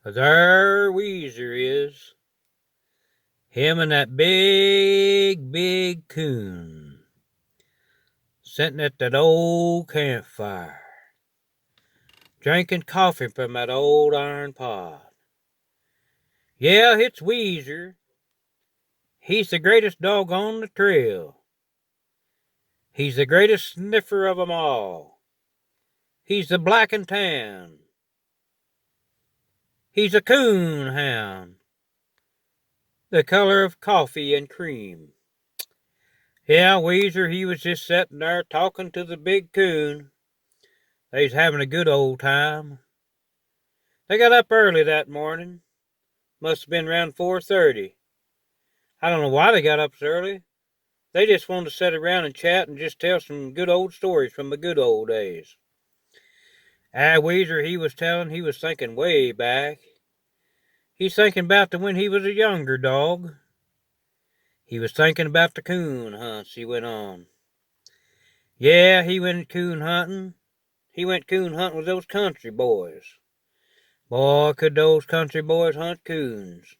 There Weezer is. Him and that big coon. Sitting at that old campfire. Drinking coffee from that old iron pot. Yeah, it's Weezer. He's the greatest dog on the trail. He's the greatest sniffer of 'em all. He's the black and tan. He's a coon hound, the color of coffee and cream. Yeah, Weezer, he was just sitting there talking to the big coon. They's having a good old time. They got up early that morning. Must have been around 4:30. I don't know why they got up so early. They just wanted to sit around and chat and just tell some good old stories from the good old days. Weezer, he was thinking way back. He's thinking about when he was a younger dog. He was thinking about the coon hunts, he went on. Yeah, he went coon hunting. He went coon hunting with those country boys. Boy, could those country boys hunt coons.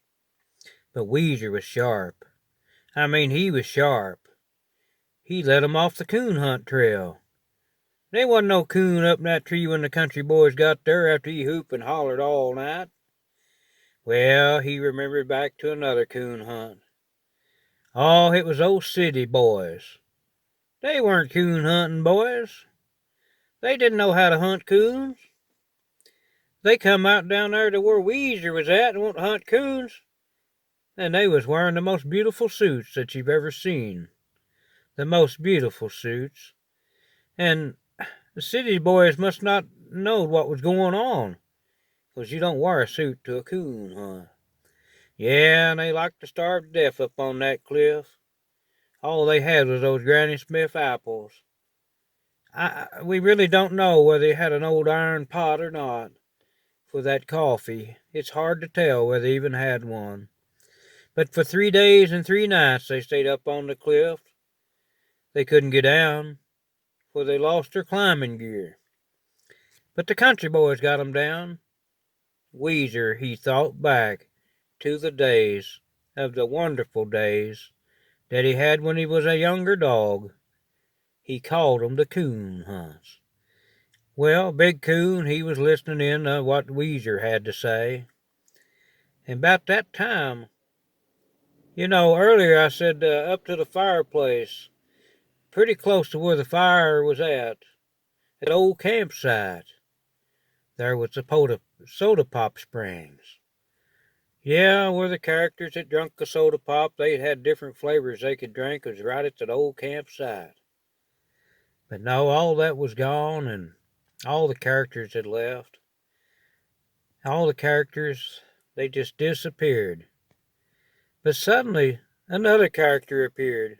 But Weezer was sharp. I mean, he was sharp. He led 'em off the coon hunt trail. There wasn't no coon up in that tree when the country boys got there after he hooped and hollered all night. Well, he remembered back to another coon hunt. Oh, it was those city boys. They weren't coon hunting boys. They didn't know how to hunt coons. They come out down there to where Weezer was at and want to hunt coons. And they was wearing the most beautiful suits that you've ever seen. The most beautiful suits. And the city boys must not know what was going on, 'cause you don't wear a suit to a coon hunt. Yeah, and they like to starve to death up on that cliff. All they had was those Granny Smith apples. We really don't know whether they had an old iron pot or not for that coffee. It's hard to tell whether they even had one. But for 3 days and 3 nights they stayed up on the cliff. They couldn't get down, for they lost their climbing gear. But the country boys got 'em down. Weezer, he thought back to the days of the wonderful days that he had when he was a younger dog. He called 'em the coon hunts. Well, Big Coon, he was listening in to what Weezer had to say. And about that time, earlier I said up to the fireplace, pretty close to where the fire was at old campsite, there was the soda pop springs. Yeah, where the characters that drunk the soda pop, they had different flavors they could drink. It was right at that old campsite. But no, all that was gone, and all the characters had left. All the characters, they just disappeared. But suddenly, another character appeared.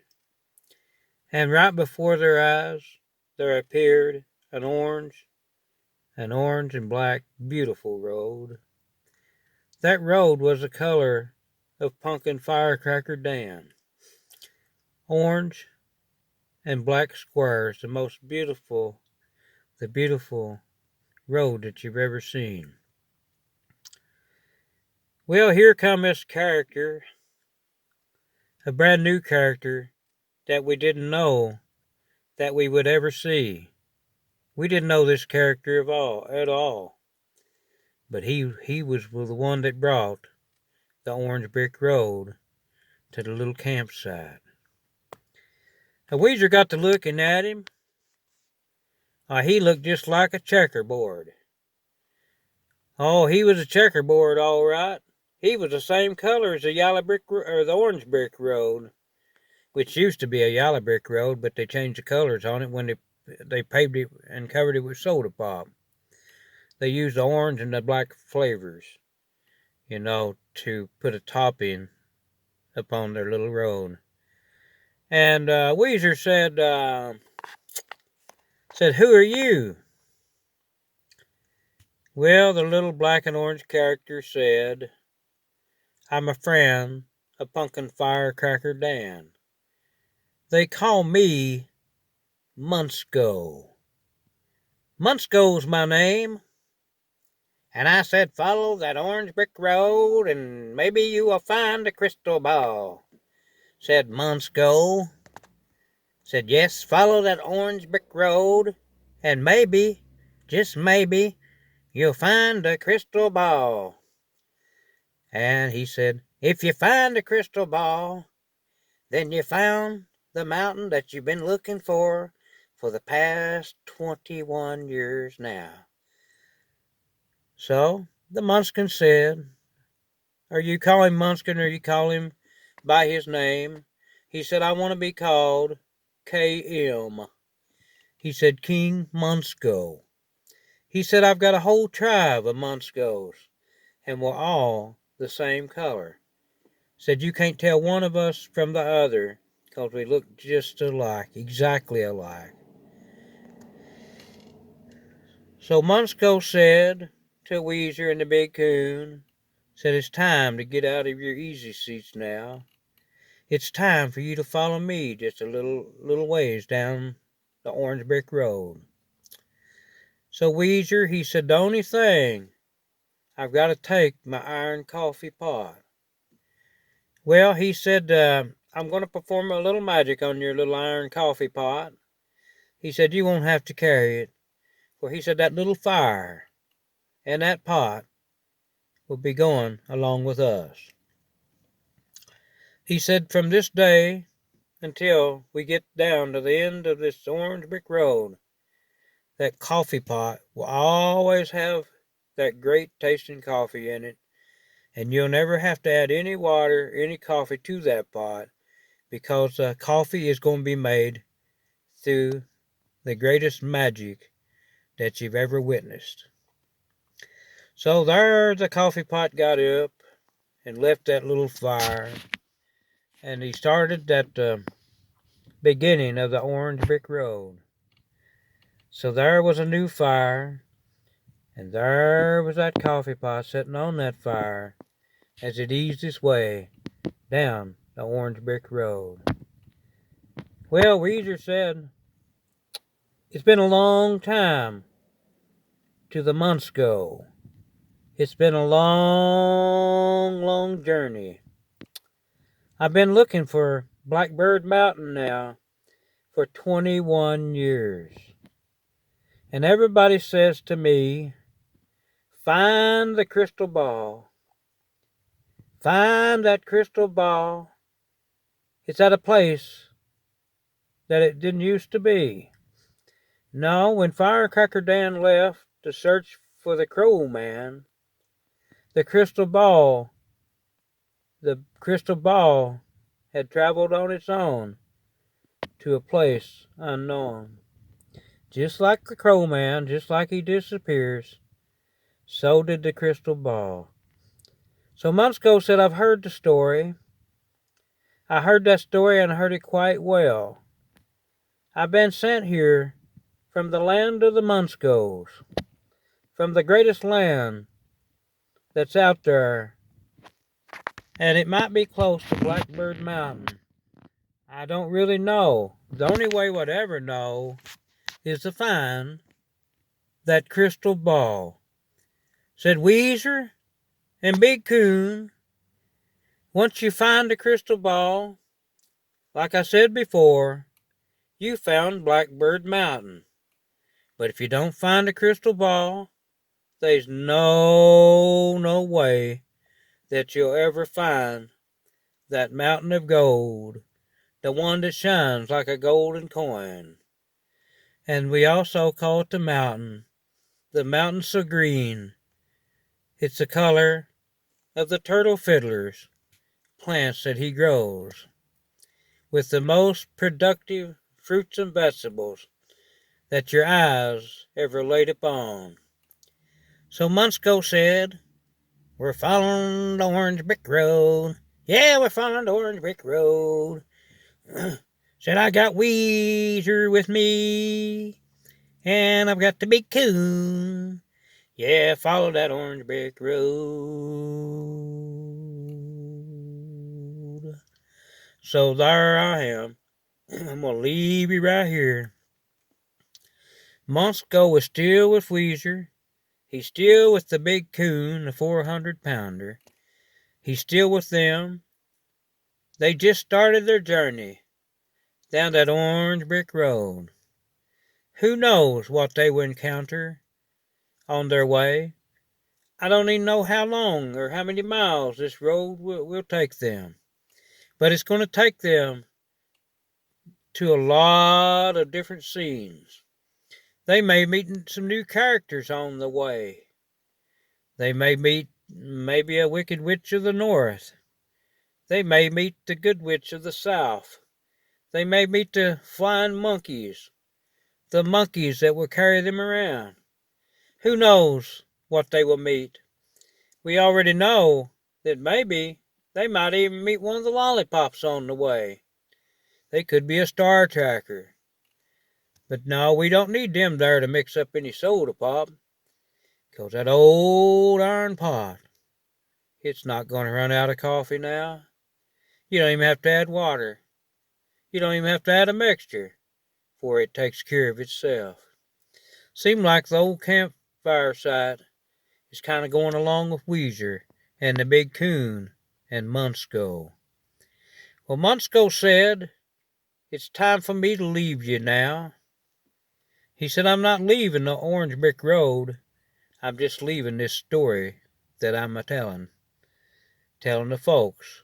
And right before their eyes, there appeared an orange and black, beautiful road. That road was the color of Pumpkin Firecracker Dan. Orange and black squares, the beautiful road that you've ever seen. Well, here come this character, a brand new character that we didn't know that we would ever see. We didn't know this character at all. But he was the one that brought the orange brick road to the little campsite. Now, Weezer got to looking at him. He looked just like a checkerboard. Oh, he was a checkerboard, all right. He was the same color as the orange brick road, which used to be a yellow brick road, but they changed the colors on it when they paved it and covered it with soda pop. They used the orange and the black flavors, to put a topping upon their little road. And Weezer said, "Who are you?" Well, the little black and orange character said, "I'm a friend of Pumpkin Firecracker Dan. They call me Munsko. Munsko's my name, And I said, follow that orange brick road, and maybe you will find a crystal ball. Said Munsko. Said, yes, follow that orange brick road, and maybe, just maybe, you'll find a crystal ball. And he said, if you find a crystal ball, then you found the mountain that you've been looking for the past 21 years now. So the Munskin said, or you call him Munskin or you call him by his name, he said, I want to be called KM. He said, King Munsko. He said, I've got a whole tribe of Munskos, and we're all the same color. Said, you can't tell one of us from the other, because we look just alike, exactly alike. So Munsko said to Weezer and the Big Coon, said, it's time to get out of your easy seats now. It's time for you to follow me just a little ways down the orange brick road. So Weezer, he said, the only thing, I've got to take my iron coffee pot. Well, he said, I'm going to perform a little magic on your little iron coffee pot. He said, you won't have to carry it. For he said, that little fire and that pot will be going along with us. He said, from this day until we get down to the end of this orange brick road, that coffee pot will always have that great tasting coffee in it, and you'll never have to add any water, any coffee to that pot, because the coffee is going to be made through the greatest magic that you've ever witnessed. So there the coffee pot got up and left that little fire, and he started that beginning of the orange brick road. So there was a new fire, and there was that coffee pot sitting on that fire as it eased its way down the orange brick road. Well, Weezer said, it's been a long time to the Munsko. It's been a long, long journey. I've been looking for Blackbird Mountain now for 21 years. And everybody says to me, find the crystal ball. Find that crystal ball. It's at a place that it didn't used to be. No, when Firecracker Dan left to search for the Crow Man, the crystal ball had traveled on its own to a place unknown. Just like the Crow Man, just like he disappears, so did the crystal ball. So Munsko said, I've heard the story. I heard that story and I heard it quite well. I've been sent here from the land of the Munskos, from the greatest land that's out there. And it might be close to Blackbird Mountain. I don't really know. The only way we'd ever know is to find that crystal ball. Said Weezer and Big Coon, once you find the crystal ball, like I said before, you found Blackbird Mountain. But if you don't find the crystal ball, there's no way that you'll ever find that mountain of gold, the one that shines like a golden coin. And we also call it the mountain so green. It's the color of the turtle fiddler's plants that he grows, with the most productive fruits and vegetables that your eyes ever laid upon. So Munsko said, we're following the orange brick road. Yeah, we're following the orange brick road. Said, I got Weezer with me, and I've got the Big Coon. Yeah, follow that orange brick road. So there I am. I'm going to leave you right here. Munsko was still with Weezer. He's still with the big coon, the 400-pounder. He's still with them. They just started their journey down that orange brick road. Who knows what they will encounter on their way? I don't even know how long or how many miles this road will take them. But it's going to take them to a lot of different scenes. They may meet some new characters on the way. They may meet maybe a wicked witch of the north. They may meet the good witch of the south. They may meet the flying monkeys, the monkeys that will carry them around. Who knows what they will meet? We already know that maybe they might even meet one of the lollipops on the way. They could be a star tracker. But no, we don't need them there to mix up any soda pop. 'Cause that old iron pot, it's not going to run out of coffee now. You don't even have to add water. You don't even have to add a mixture, for it takes care of itself. Seems like the old campfire site is kind of going along with Weezer and the big coon and Munsko. Well, Munsko said, "It's time for me to leave you now." He said, "I'm not leaving the orange brick road. I'm just leaving this story that I'm telling the folks.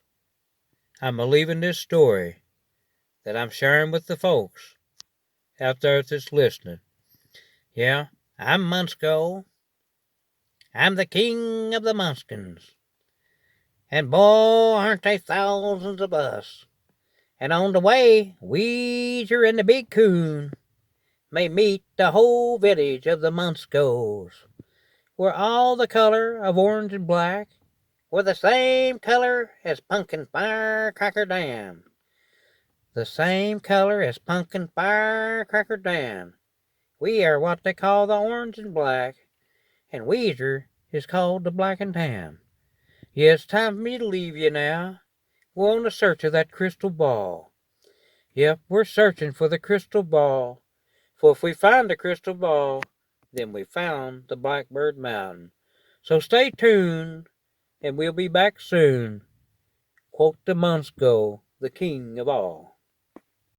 I'm leaving this story that I'm sharing with the folks out there that's listening. Yeah, I'm Munsko. I'm the king of the Munskins. And boy, aren't they thousands of us. And on the way, Weezer and the big coon may meet the whole village of the Munskos. We're all the color of orange and black. We're the same color as Pumpkin Firecracker Dam. The same color as Pumpkin Firecracker Dam. We are what they call the orange and black, and Weezer is called the black and tan. Yeah, it's time for me to leave you now. We're on the search of that crystal ball. Yep, we're searching for the crystal ball. For if we find the crystal ball, then we found the Blackbird Mountain. So stay tuned, and we'll be back soon. Quote the Munsko, the king of all.